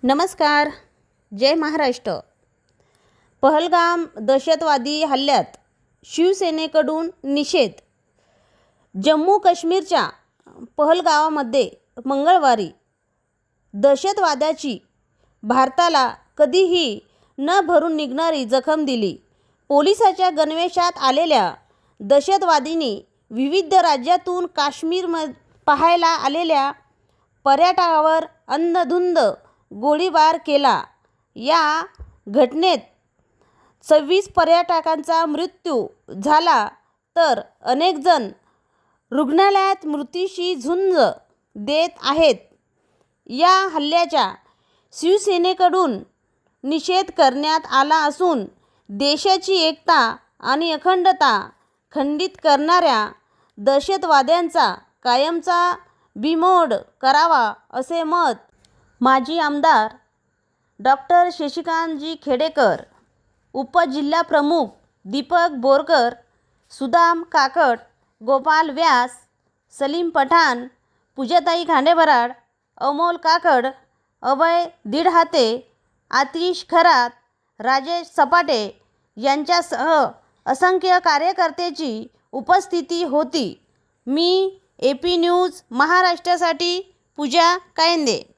नमस्कार. जय महाराष्ट्र. पहलगाम दहशतवादी हल्ल्यात शिवसेनेकडून निषेध. जम्मू काश्मीरच्या पहलगावामध्ये मंगळवारी दहशतवाद्याची भारताला कधीही न भरून निघणारी जखम दिली. पोलिसाच्या गणवेशात आलेल्या दहशतवादींनी विविध राज्यातून काश्मीर पाहायला आलेल्या पर्यटकावर अंधाधुंद गोळीबार केला. या घटनेत 26 पर्यटकांचा मृत्यू झाला तर अनेक जण रुग्णालयात मृत्यूशी झुंज देत आहेत. या हल्ल्याचा शिवसेनेकडून निषेध करण्यात आला असून देशाची एकता आणि अखंडता खंडित करणाऱ्या दहशतवाद्यांचा कायमचा बीमोड करावा असे मत माजी आमदार डॉक्टर शशिकांतजी खेडेकर, उपजिल्हाप्रमुख दीपक बोरकर, सुदाम काकड, गोपाल व्यास, सलीम पठाण, पूजाताई खांडेबराड, अमोल काकड, अभय दीडहाते, आतिश खरात, राजेश सपाटे यांच्यासह असंख्य कार्यकर्त्यांची उपस्थिती होती. मी AP न्यूज महाराष्ट्रासाठी पूजा कायंदे.